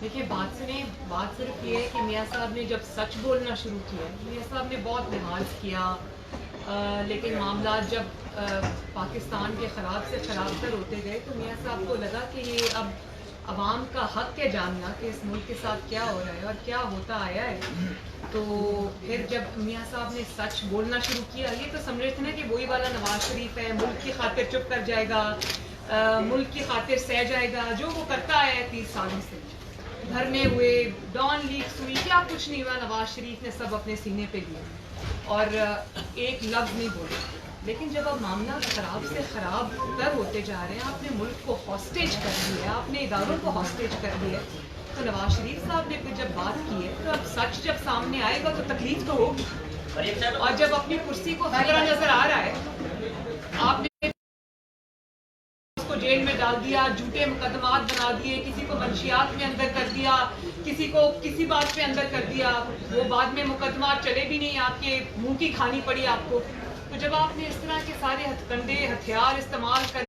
देखिए बात सिर्फ ये है कि मियाँ साहब ने जब सच बोलना शुरू किया, मियाँ साहब ने बहुत लिहाज किया, लेकिन मामला जब पाकिस्तान के ख़राब से ख़राब तर होते गए तो मियाँ साहब को लगा कि ये अब अवाम का हक़ है जानना कि इस मुल्क के साथ क्या हो रहा है और क्या होता आया है। तो फिर जब मियाँ साहब ने सच बोलना शुरू किया, ये तो समझ रहे थे ना कि वही वाला नवाज शरीफ है, मुल्क की खातिर चुप कर जाएगा, मुल्क की खातिर सह जाएगा, जो वो करता आया है 30 सालों से। धरने हुए, डॉन लीक्स हुई, क्या कुछ नहीं हुआ, नवाज शरीफ ने सब अपने सीने पे लिया और एक लफ्ज़ नहीं बोला। लेकिन जब अब मामला ख़राब से ख़राब तर होते जा रहे हैं, आपने मुल्क को हॉस्टेज कर लिया, आपने इदारों को हॉस्टेज कर दिया, तो नवाज शरीफ साहब ने फिर जब बात की है तो अब सच जब सामने आएगा तो तकलीफ तो होगी। और जब अपनी कुर्सी को खतरा नजर आ रहा है, आपने उसको जेल में डाल दिया, झूठे मुकदमात बना दिए, किसी को मंशियात में अंदर कर दिया, किसी को किसी बात पे अंदर कर दिया, वो बाद में मुकदमा चले भी नहीं, आपके मुंह की खानी पड़ी आपको। तो जब आपने इस तरह के सारे हथकंडे हथियार इस्तेमाल कर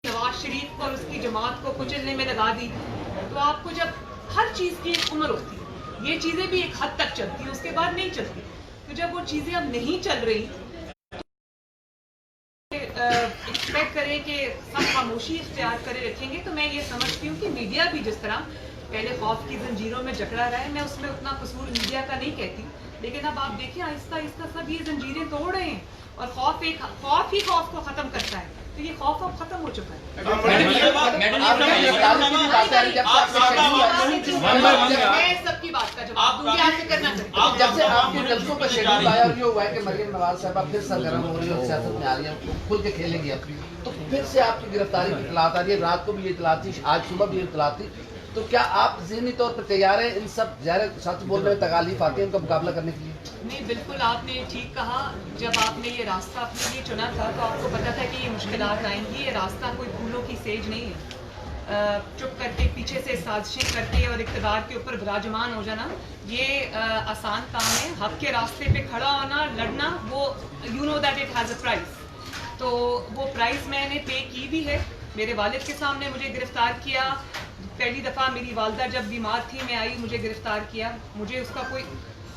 नवाज शरीफ को और उसकी जमात को कुचलने में लगा दी, तो आपको जब हर चीज़ की एक उम्र होती है, ये चीज़ें भी एक हद तक चलती है, उसके बाद नहीं चलती। तो जब वो चीज़ें अब नहीं चल रही, एक्सपेक्ट करें कि सब खामोशी इख्तियार करे रखेंगे, तो मैं ये समझती हूँ कि मीडिया भी जिस तरह पहले खौफ की जंजीरों में जकड़ा रहा है, मैं उसमें उतना कसूर मीडिया का नहीं कहती, लेकिन अब आप देखिए आहिस्ता आहिस्ता सब ये जंजीरें तोड़ रहे हैं और खौफ ही खौफ को ख़त्म करता है। तो ये खौफ अब खत्म हो चुका है। मैं सबकी बात का जवाब दूंगी, आपसे करना चाहती हूं। जब से आपके जलसों पर शेड्यूल आया और ये हुआ है कि मरियम नवाज साहब फिर सरगर्म हो रही है, सियासत में आ रही है, खुल के खेलेंगी अब, तो फिर से आपकी गिरफ्तारी की इतलात आ रही है। रात को भी ये इतलात थी, आज सुबह भी ये इतलात थी, तो क्या आप ज़हनी तौर पर तैयार हैं इन सब ज़ाहिर सच बोलने में तकालीफ आती है उनका मुकाबला करने के लिए? नहीं, बिल्कुल आपने ठीक कहा। जब आपने ये रास्ता अपने लिए चुना था तो आपको पता था कि ये मुश्किलात आएंगी। ये रास्ता कोई फूलों की सेज नहीं है। चुप करके पीछे से साजिशें करके और इक़्तिदार के ऊपर विराजमान हो जाना, ये आसान काम है। हक के रास्ते पे खड़ा होना, लड़ना, वो you know that it has a price. तो वो प्राइस मैंने पे की भी है। मेरे वालिद के सामने मुझे गिरफ्तार किया, पहली दफ़ा मेरी वालदा जब बीमार थी, मैं आई, मुझे गिरफ्तार किया। मुझे उसका कोई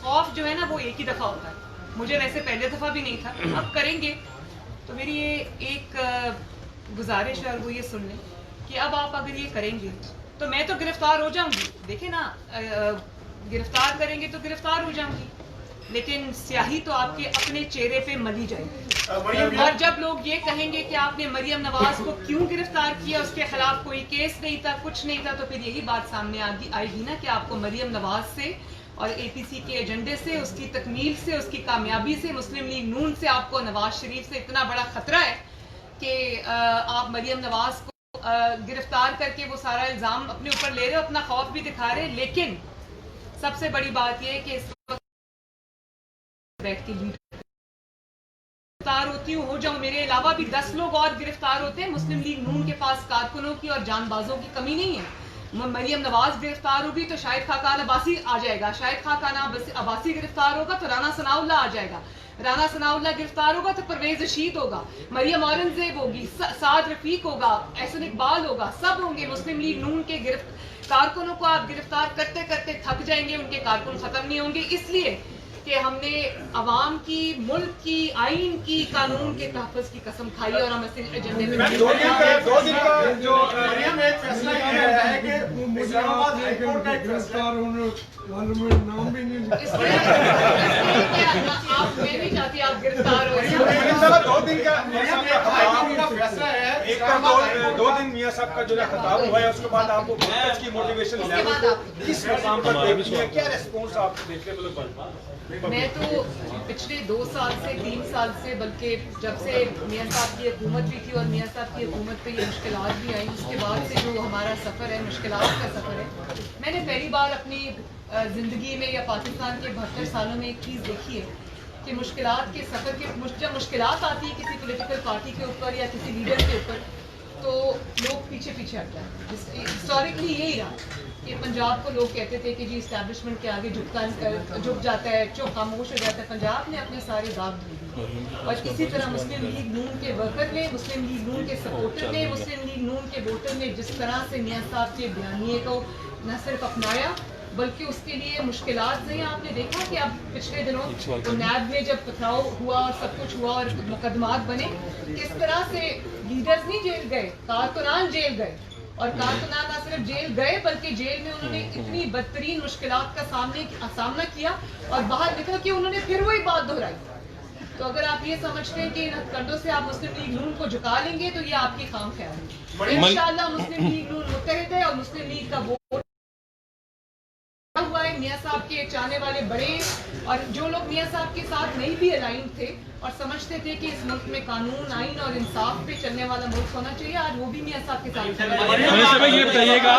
खौफ जो है ना, वो एक ही दफ़ा होता है, मुझे वैसे पहले दफ़ा भी नहीं था। अब करेंगे तो मेरी ये एक गुजारिश है और वो ये सुन लें कि अब आप अगर ये करेंगे तो मैं तो गिरफ्तार हो जाऊंगी। देखिए ना, गिरफ्तार करेंगे तो गिरफ्तार हो जाऊंगी, लेकिन स्याही तो आपके अपने चेहरे पे मली जाएगी। और जब लोग ये कहेंगे कि आपने मरियम नवाज को क्यों गिरफ्तार किया, उसके खिलाफ कोई केस नहीं था, कुछ नहीं था, तो फिर यही बात सामने आएगी ना कि आपको मरियम नवाज से और एपीसी के एजेंडे से, उसकी तकमील से, उसकी कामयाबी से, मुस्लिम लीग नून से, आपको नवाज शरीफ से इतना बड़ा खतरा है कि आप मरियम नवाज को गिरफ्तार करके वो सारा इल्ज़ाम अपने ऊपर ले रहे हो, अपना खौफ भी दिखा रहे हैं। लेकिन सबसे बड़ी बात यह है कि इस वक्त बैठ के गिरफ्तार होती हूँ, हो जाऊं, मेरे अलावा भी 10 लोग और गिरफ्तार होते हैं। मुस्लिम लीग नून के पास कारकुनों की और जानबाजों की कमी नहीं है। मरियम नवाज गिरफ्तार होगी तो शाहिद खाकान अब्बासी आ जाएगा, शाहिद खाकान अब्बासी गिरफ्तार होगा तो राना सनाउल्लाह आ जाएगा, राना सनाउल्लाह गिरफ्तार होगा तो परवेज रशीद होगा, मरियम औरंगजेब होगी, साद रफीक होगा, एहसन इकबाल होगा, सब होंगे। मुस्लिम लीग नून के कारकुनों को आप गिरफ्तार करते करते थक जाएंगे, उनके कारकुन खत्म नहीं होंगे। इसलिए कि हमने अवाम की, मुल्क की, आइन की, कानून के तहफ़्फ़ुज़ की कसम खाई और हम इस एजेंडे में दो दिन का जो मरियम एक फैसला ये आया है कि इस्लामाबाद हाई कोर्ट का गिरफ्तार होने वालों में नाम भी नहीं आप, मैं नहीं चाहती आप गिरफ्तार हो। दो दिन का फैसला है, एक का दो दिन मियां साहब का जो है खिताब हुआ है, उसके बाद आपको की मोटिवेशन किस मकाम पर देखनी है, क्या रिस्पॉन्स आप देखने को लगा? मैं तो पिछले 2 साल से 3 साल से, बल्कि जब से मियां साहब की हुकूमत भी थी और मियां साहब की हुकूमत पे ये मुश्किलात भी आई, उसके बाद से जो हमारा सफ़र है, मुश्किलात का सफ़र है, मैंने पहली बार अपनी ज़िंदगी में या पाकिस्तान के 72 सालों में एक चीज़ देखी है कि मुश्किलात के सफ़र के, जब मुश्किलात आती है किसी पॉलिटिकल पार्टी के ऊपर या किसी लीडर के ऊपर, तो लोग पीछे पीछे हट जाते हैं। हिस्टोरिकली यही रहा कि पंजाब को लोग कहते थे कि जी इस्टेब्लिशमेंट के आगे झुक जाता है, चुप खामोश हो जाता है। पंजाब ने अपने सारे दाग धो दिए और इसी तरह मुस्लिम लीग नून के वर्कर ने, मुस्लिम लीग नून के सपोर्टर ने, मुस्लिम लीग नून के वोटर ने जिस तरह से मियां साहब के बयानिए को न सिर्फ अपनाया बल्कि उसके लिए मुश्किलात नहीं। आपने देखा कि अब पिछले दिनों तो नैब में जब पथराव हुआ और सब कुछ हुआ और मुकदमात बने, किस तरह से लीडर्स नहीं जेल गए, कारकुनान जेल गए और कारकुनान ना सिर्फ जेल गए बल्कि जेल में उन्होंने इतनी बदतरीन मुश्किलात का सामना किया और बाहर निकल के उन्होंने फिर वही बात दोहराई। तो अगर आप ये समझते हैं कि इन हथकंडों से आप मुस्लिम लीग नून को झुका लेंगे तो ये आपकी खाम ख्याल है। इंशाअल्लाह मुस्लिम लीग नून मुत्तहिद है और मुस्लिम लीग का वोट हुआ है। मियां साहब के चाहने वाले बड़े और जो लोग मियां साहब के साथ नहीं भी अलाइन थे और समझते थे कि इस मुल्क में कानून, आइन और इंसाफ पे चलने वाला मुल्क होना चाहिए, आज वो भी मियां साहब के साथ। ये बताइएगा